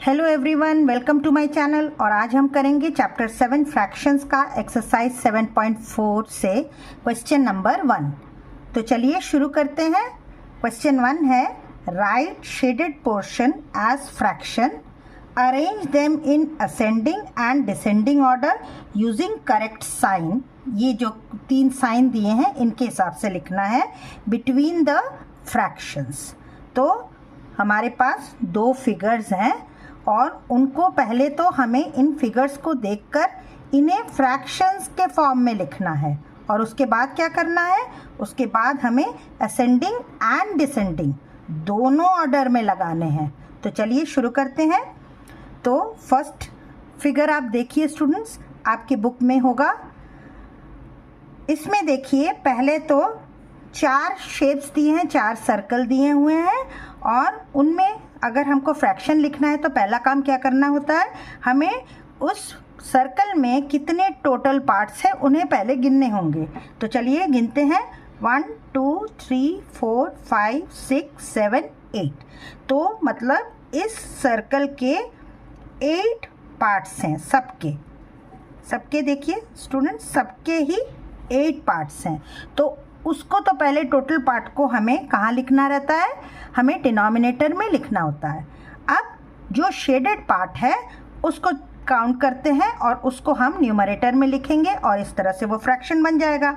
Hello everyone, welcome to my channel. और आज हम करेंगे चैप्टर 7 फ्रैक्शंस का एक्सरसाइज 7.4 से क्वेश्चन नंबर 1। तो चलिए शुरू करते हैं। क्वेश्चन 1 है write shaded portion as fraction, arrange them in ascending and descending order using correct sign. ये जो 3 साइन दिए हैं इनके हिसाब से लिखना है बिटवीन द फ्रैक्शंस। तो हमारे पास 2 फिगर्स हैं और उनको पहले तो हमें इन फिगर्स को देखकर इन्हें फ्रैक्शंस के फॉर्म में लिखना है और उसके बाद क्या करना है, उसके बाद हमें असेंडिंग एंड डिसेंडिंग दोनों ऑर्डर में लगाने हैं। तो चलिए शुरू करते हैं। तो फर्स्ट फिगर आप देखिए स्टूडेंट्स, आपकी बुक में होगा। इसमें देखिए पहले तो 4 शेप्स दिए हैं, 4 सर्कल दिए हुए हैं और उनमें अगर हमको फ्रैक्शन लिखना है तो पहला काम क्या करना होता है, हमें उस सर्कल में कितने टोटल पार्ट्स हैं उन्हें पहले गिनने होंगे। तो चलिए गिनते हैं 1 2 3 4 5 6 7 8। तो मतलब इस सर्कल के 8 पार्ट्स हैं, सबके देखिए स्टूडेंट्स, सबके ही 8 पार्ट्स हैं। तो उसको तो पहले टोटल पार्ट को हमें कहाँ लिखना रहता है, हमें डिनोमिनेटर में लिखना होता है। अब जो शेडेड पार्ट है उसको काउंट करते हैं और उसको हम न्यूमरेटर में लिखेंगे और इस तरह से वो फ्रैक्शन बन जाएगा।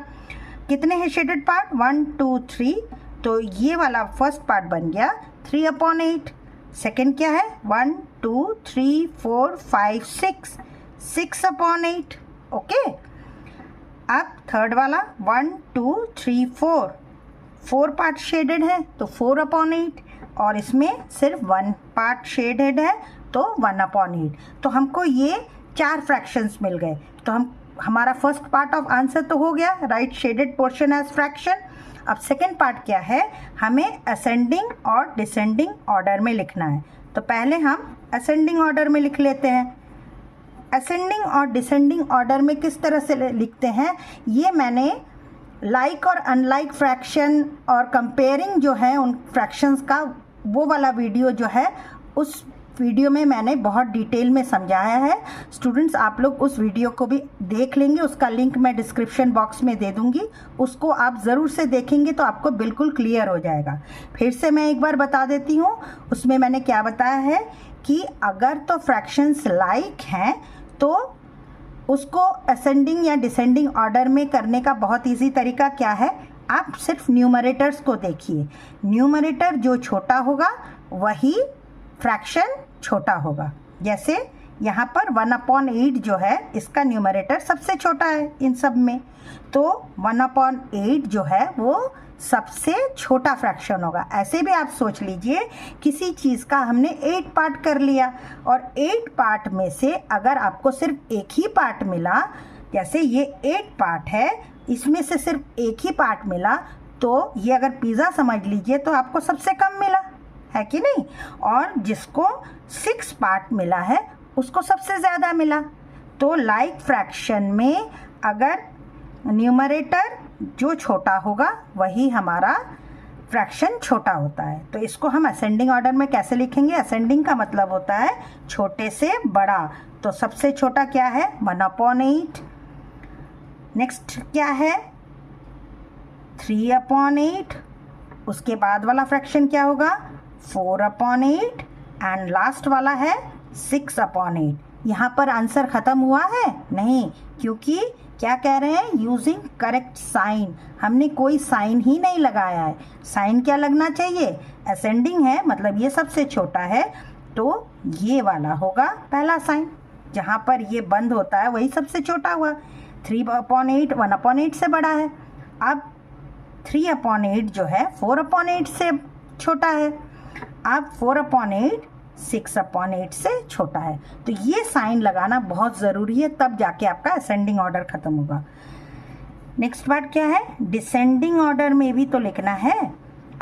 कितने हैं शेडेड पार्ट, 1 2 3। तो ये वाला फर्स्ट पार्ट बन गया 3/8। सेकेंड क्या है, 1 2 3 4 5 6 6/8। ओके, अब थर्ड वाला 1 2 3 4 पार्ट शेडेड है तो 4/8 और इसमें सिर्फ 1 पार्ट शेडेड है तो 1/8। तो हमको ये 4 फ्रैक्शंस मिल गए। तो हमारा फर्स्ट पार्ट ऑफ आंसर तो हो गया, write shaded portion as fraction. अब सेकेंड पार्ट क्या है, हमें असेंडिंग और डिसेंडिंग ऑर्डर में लिखना है। तो पहले हम असेंडिंग ऑर्डर में लिख लेते हैं। असेंडिंग और डिसेंडिंग ऑर्डर में किस तरह से लिखते हैं, ये मैंने लाइक और अनलाइक फ्रैक्शन और कंपेयरिंग जो है उन फ्रैक्शंस का वो वाला वीडियो जो है, उस वीडियो में मैंने बहुत डिटेल में समझाया है। स्टूडेंट्स आप लोग उस वीडियो को भी देख लेंगे, उसका लिंक मैं डिस्क्रिप्शन बॉक्स में दे दूंगी, उसको आप ज़रूर से देखेंगे तो आपको बिल्कुल क्लियर हो जाएगा। फिर से मैं एक बार बता देती हूँ, उसमें मैंने क्या बताया है कि अगर तो फ्रैक्शंस लाइक हैं तो उसको असेंडिंग या डिसेंडिंग ऑर्डर में करने का बहुत इजी तरीका क्या है, आप सिर्फ न्यूमरेटर्स को देखिए। न्यूमरेटर जो छोटा होगा वही फ्रैक्शन छोटा होगा। जैसे यहाँ पर 1/8 जो है इसका न्यूमरेटर सबसे छोटा है इन सब में, तो 1/8 जो है वो सबसे छोटा फ्रैक्शन होगा। ऐसे भी आप सोच लीजिए, किसी चीज़ का हमने 8 पार्ट कर लिया और 8 पार्ट में से अगर आपको सिर्फ एक ही पार्ट मिला, जैसे ये 8 पार्ट है इसमें से सिर्फ एक ही पार्ट मिला, तो ये अगर पिज़्ज़ा समझ लीजिए तो आपको सबसे कम मिला है कि नहीं, और जिसको 6 पार्ट मिला है उसको सबसे ज़्यादा मिला। तो लाइक फ्रैक्शन में अगर न्यूमरेटर जो छोटा होगा वही हमारा फ्रैक्शन छोटा होता है। तो इसको हम असेंडिंग ऑर्डर में कैसे लिखेंगे, असेंडिंग का मतलब होता है छोटे से बड़ा। तो सबसे छोटा क्या है, 1/8। नेक्स्ट क्या है, 3/8। उसके बाद वाला फ्रैक्शन क्या होगा, 4/8 एंड लास्ट वाला है 6/8। यहाँ पर आंसर ख़त्म हुआ है नहीं, क्योंकि क्या कह रहे हैं, यूजिंग करेक्ट साइन। हमने कोई साइन ही नहीं लगाया है। साइन क्या लगना चाहिए, असेंडिंग है मतलब ये सबसे छोटा है तो ये वाला होगा पहला साइन, जहाँ पर ये बंद होता है वही सबसे छोटा हुआ। 3/8 1/8 से बड़ा है। अब 3/8 जो है 4/8 से छोटा है। अब 4/8 6/8 से छोटा है। तो ये साइन लगाना बहुत ज़रूरी है, तब जाके आपका असेंडिंग ऑर्डर ख़त्म होगा। नेक्स्ट पार्ट क्या है, डिसेंडिंग ऑर्डर में भी तो लिखना है।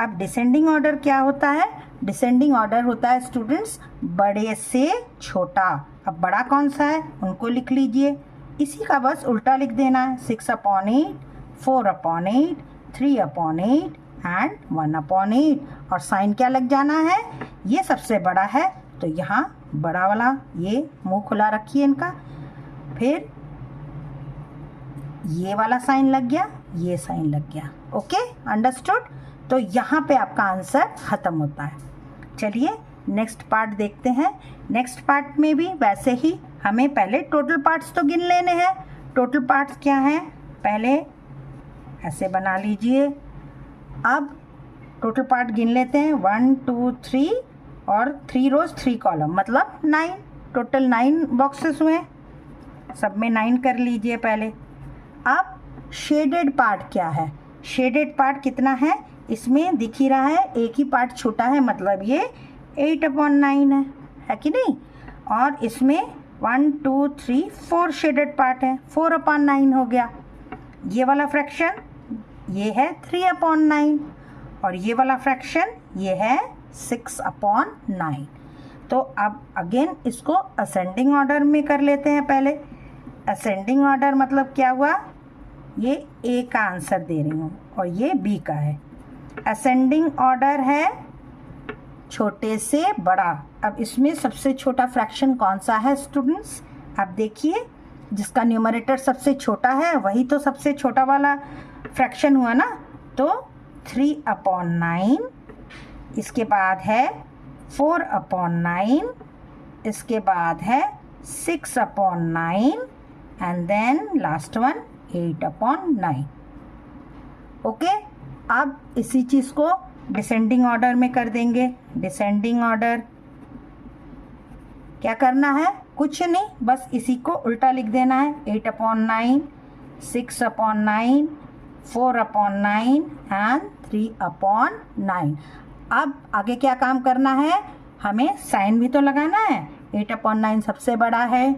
अब डिसेंडिंग ऑर्डर क्या होता है, डिसेंडिंग ऑर्डर होता है स्टूडेंट्स बड़े से छोटा। अब बड़ा कौन सा है उनको लिख लीजिए, इसी का बस उल्टा लिख देना है। 6/8 4/8 3/8 एंड 1/8 और साइन क्या लग जाना है, ये सबसे बड़ा है तो यहाँ बड़ा वाला ये मुंह खुला रखिए इनका, फिर ये वाला साइन लग गया, ये साइन लग गया। Okay, understood. तो यहाँ पे आपका आंसर खत्म होता है। चलिए नेक्स्ट पार्ट देखते हैं। नेक्स्ट पार्ट में भी वैसे ही हमें पहले टोटल पार्ट्स तो गिन लेने हैं। टोटल पार्ट्स क्या हैं, पहले ऐसे बना लीजिए। अब टोटल पार्ट गिन लेते हैं, 1 2 3 और 3 रोज 3 कॉलम, मतलब 9। टोटल 9 बॉक्सेस हुए, सब में 9 कर लीजिए पहले। अब शेडेड पार्ट क्या है, शेडेड पार्ट कितना है, इसमें दिख ही रहा है, एक ही पार्ट छोटा है, मतलब ये 8/9 है कि नहीं। और इसमें 1 2 3 4 शेडेड पार्ट है, 4/9 हो गया। ये वाला फ्रैक्शन ये है 3/9 और ये वाला फ्रैक्शन ये है 6/9। तो अब अगेन इसको असेंडिंग ऑर्डर में कर लेते हैं पहले। असेंडिंग ऑर्डर मतलब क्या हुआ, ये ए का आंसर दे रही हूँ और ये बी का है। असेंडिंग ऑर्डर है छोटे से बड़ा। अब इसमें सबसे छोटा फ्रैक्शन कौन सा है स्टूडेंट्स, आप देखिए, जिसका न्यूमरेटर सबसे छोटा है वही तो सबसे छोटा वाला फ्रैक्शन हुआ ना। तो 3/9, इसके बाद है 4/9, इसके बाद है 6/9 and then last one 8/9। Okay, अब इसी चीज़ को डिसेंडिंग ऑर्डर में कर देंगे। डिसेंडिंग ऑर्डर क्या करना है, कुछ नहीं, बस इसी को उल्टा लिख देना है। 8/9, 6/9, 4/9 एंड 3/9। अब आगे क्या काम करना है, हमें साइन भी तो लगाना है। 8/9 सबसे बड़ा है,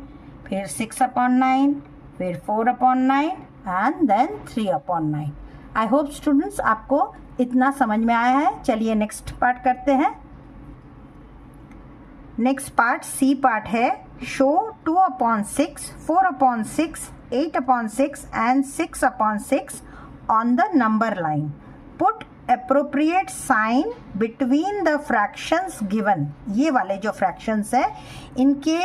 फिर 6/9, फिर 4/9 and then 3/9। I hope students आपको इतना समझ में आया है। चलिए नेक्स्ट पार्ट करते हैं। नेक्स्ट पार्ट सी पार्ट है, show 2/6, 4/6, 8/6 and 6/6 on the number line. Put appropriate sign between the fractions given। ये वाले जो fractions है इनके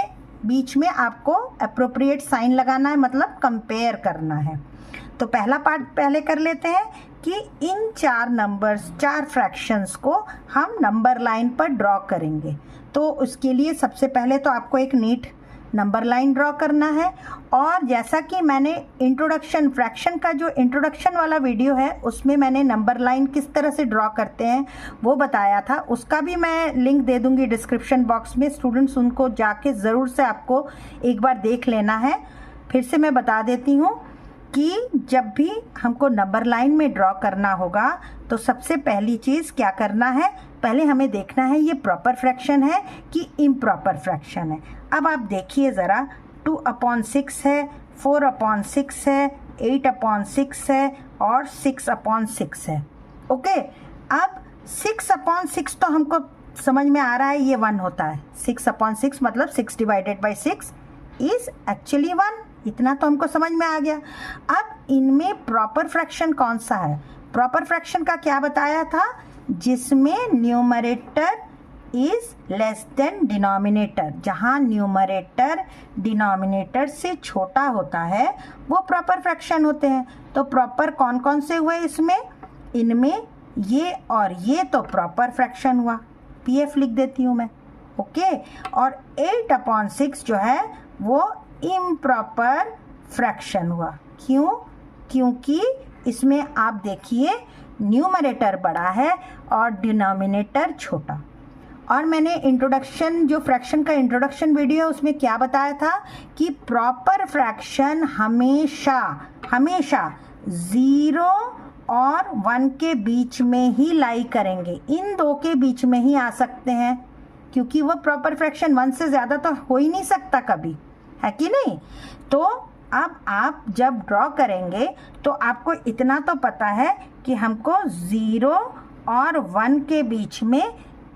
बीच में आपको appropriate sign लगाना है, मतलब कंपेयर करना है। तो पहला पार्ट पहले कर लेते हैं कि इन 4 नंबर्स, 4 फ्रैक्शंस को हम नंबर लाइन पर ड्रॉ करेंगे। तो उसके लिए सबसे पहले तो आपको एक नीट नंबर लाइन ड्रॉ करना है। और जैसा कि मैंने इंट्रोडक्शन, फ्रैक्शन का जो इंट्रोडक्शन वाला वीडियो है उसमें मैंने नंबर लाइन किस तरह से ड्रॉ करते हैं वो बताया था, उसका भी मैं लिंक दे दूंगी डिस्क्रिप्शन बॉक्स में। स्टूडेंट्स उनको जाके ज़रूर से आपको एक बार देख लेना है। फिर से मैं बता देती हूँ कि जब भी हमको नंबर लाइन में ड्रॉ करना होगा तो सबसे पहली चीज़ क्या करना है, पहले हमें देखना है ये प्रॉपर फ्रैक्शन है कि इम्प्रॉपर फ्रैक्शन है। अब आप देखिए ज़रा, 2/6 है, 4/6 है, 8/6 है और 6/6 है। ओके, अब 6/6 तो हमको समझ में आ रहा है ये 1 होता है। 6/6 मतलब 6/6 इज एक्चुअली 1, इतना तो हमको समझ में आ गया। अब इनमें प्रॉपर फ्रैक्शन कौन सा है, प्रॉपर फ्रैक्शन का क्या बताया था, जिसमें numerator is less than denominator. जहाँ न्यूमरेटर डिनोमिनेटर से छोटा होता है वो प्रॉपर फ्रैक्शन होते हैं। तो प्रॉपर कौन कौन से हुए इसमें, इनमें ये और ये तो प्रॉपर फ्रैक्शन हुआ, पीएफ लिख देती हूँ मैं। ओके, और 8/6 जो है वो इम्प्रॉपर फ्रैक्शन हुआ। क्यों, क्योंकि इसमें आप देखिए न्यूमरेटर बड़ा है और डिनोमिनेटर छोटा। और मैंने इंट्रोडक्शन, जो फ्रैक्शन का इंट्रोडक्शन वीडियो है उसमें क्या बताया था कि प्रॉपर फ्रैक्शन हमेशा हमेशा 0 और 1 के बीच में ही लाई करेंगे, इन दो के बीच में ही आ सकते हैं, क्योंकि वो प्रॉपर फ्रैक्शन 1 से ज़्यादा तो हो ही नहीं सकता कभी, है कि नहीं। तो अब आप जब ड्रॉ करेंगे तो आपको इतना तो पता है कि हमको 0 और 1 के बीच में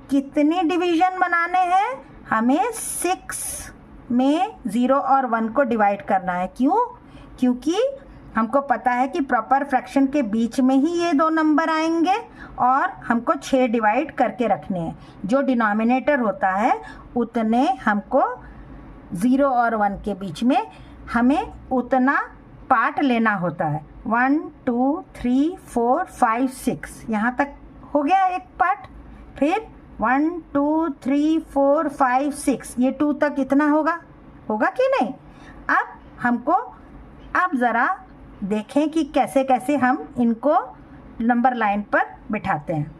कितने डिवीजन बनाने हैं, हमें 6 में 0 और 1 को डिवाइड करना है। क्यों, क्योंकि हमको पता है कि प्रॉपर फ्रैक्शन के बीच में ही ये 2 नंबर आएंगे और हमको 6 डिवाइड करके रखने हैं। जो डिनोमिनेटर होता है उतने हमको 0 और 1 के बीच में हमें उतना पार्ट लेना होता है। 1 2 3 4 5 6 यहाँ तक हो गया एक पार्ट। फिर 1 2 3 4 5 6 ये 2 तक इतना होगा कि नहीं। अब हमको अब ज़रा देखें कि कैसे कैसे हम इनको नंबर लाइन पर बिठाते हैं।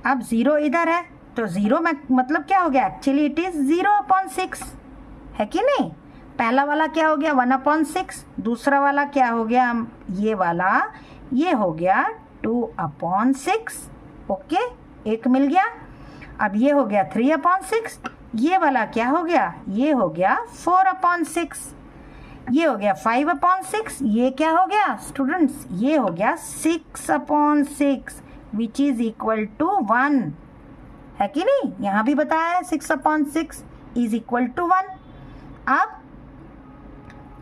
अब 0 इधर है तो 0 में मतलब क्या हो गया, एक्चुअली इट इज़ 0/6 है कि नहीं। पहला वाला क्या हो गया 1/6, दूसरा वाला क्या हो गया ये वाला, ये हो गया 2/6। ओके, एक मिल गया। अब ये हो गया 3/6, ये वाला क्या हो गया, ये हो गया 4/6, ये हो गया 5/6, ये क्या हो गया स्टूडेंट्स, ये हो गया 6/6 विच इज इक्वल टू 1 है कि नहीं। यहाँ भी बताया है 6/6 इज इक्वल टू 1। अब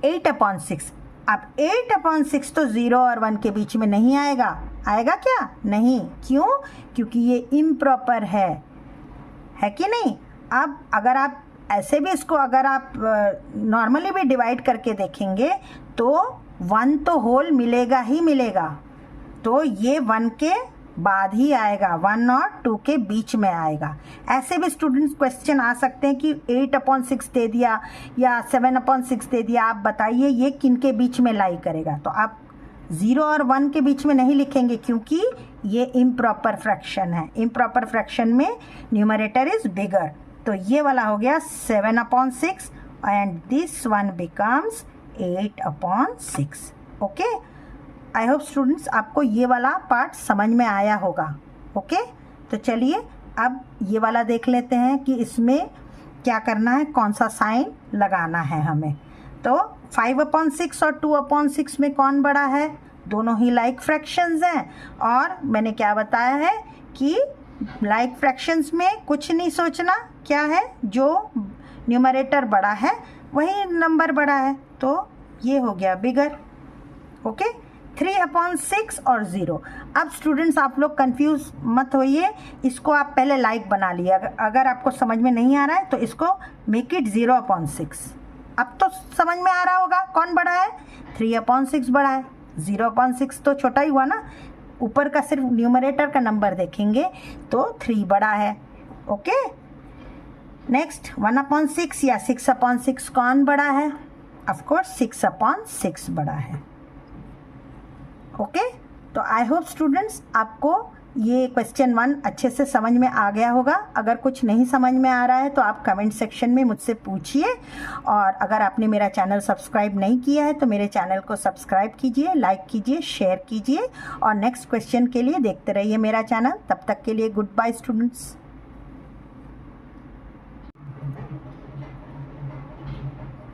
8/6, अब 8/6 तो 0 और 1 के बीच में नहीं आएगा, आएगा क्या, नहीं। क्यों, क्योंकि ये इम्प्रॉपर है कि नहीं। अब अगर आप ऐसे भी इसको अगर आप नॉर्मली भी डिवाइड करके देखेंगे तो 1 तो होल मिलेगा ही मिलेगा, तो ये 1 के बाद ही आएगा, 1 और 2 के बीच में आएगा। ऐसे भी स्टूडेंट्स क्वेश्चन आ सकते हैं कि 8/6 दे दिया या 7/6 दे दिया, आप बताइए ये किन के बीच में लाई करेगा। तो आप 0 और 1 के बीच में नहीं लिखेंगे क्योंकि ये इम्प्रॉपर फ्रैक्शन है। इम्प्रॉपर फ्रैक्शन में न्यूमरेटर इज बिगर, तो ये वाला हो गया 7/6 and this one becomes 8/6। Okay, I hope students आपको ये वाला पार्ट समझ में आया होगा। ओके, तो चलिए अब ये वाला देख लेते हैं कि इसमें क्या करना है, कौन सा साइन लगाना है हमें। तो 5/6 और 2/6 में कौन बड़ा है, दोनों ही लाइक फ्रैक्शंस हैं। और मैंने क्या बताया है कि लाइक फ्रैक्शंस में कुछ नहीं सोचना, क्या है जो न्यूमरेटर बड़ा है वही नंबर बड़ा है, तो ये हो गया बिगर। ओके, 3/6 और 0। अब स्टूडेंट्स आप लोग कंफ्यूज मत होइए, इसको आप पहले लाइक बना लिए। अगर आपको समझ में नहीं आ रहा है तो इसको मेक इट 0/6। अब तो समझ में आ रहा होगा कौन बड़ा है, 3/6 बड़ा है, 0/6 तो छोटा ही हुआ ना। ऊपर का सिर्फ न्यूमरेटर का नंबर देखेंगे तो 3 बड़ा है। ओके, नेक्स्ट 1/6 या 6/6 कौन बड़ा है, ऑफ कोर्स 6/6 बड़ा है। ओके, तो आई होप स्टूडेंट्स आपको ये क्वेश्चन 1 अच्छे से समझ में आ गया होगा। अगर कुछ नहीं समझ में आ रहा है तो आप कमेंट सेक्शन में मुझसे पूछिए, और अगर आपने मेरा चैनल सब्सक्राइब नहीं किया है तो मेरे चैनल को सब्सक्राइब कीजिए, लाइक कीजिए, शेयर कीजिए, और नेक्स्ट क्वेश्चन के लिए देखते रहिए मेरा चैनल। तब तक के लिए गुड बाय स्टूडेंट्स।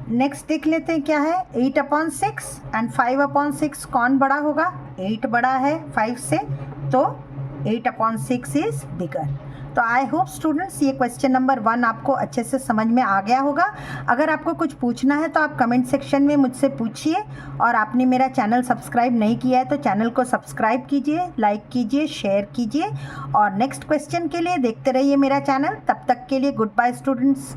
नेक्स्ट देख लेते हैं क्या है, 8/6 एंड 5/6 कौन बड़ा होगा, 8 बड़ा है 5 से, तो 8/6 इज बिगर। तो आई होप स्टूडेंट्स ये क्वेश्चन नंबर 1 आपको अच्छे से समझ में आ गया होगा। अगर आपको कुछ पूछना है तो आप कमेंट सेक्शन में मुझसे पूछिए, और आपने मेरा चैनल सब्सक्राइब नहीं किया है तो चैनल को सब्सक्राइब कीजिए, लाइक कीजिए, शेयर कीजिए, और नेक्स्ट क्वेश्चन के लिए देखते रहिए मेरा चैनल। तब तक के लिए गुड बाय स्टूडेंट्स।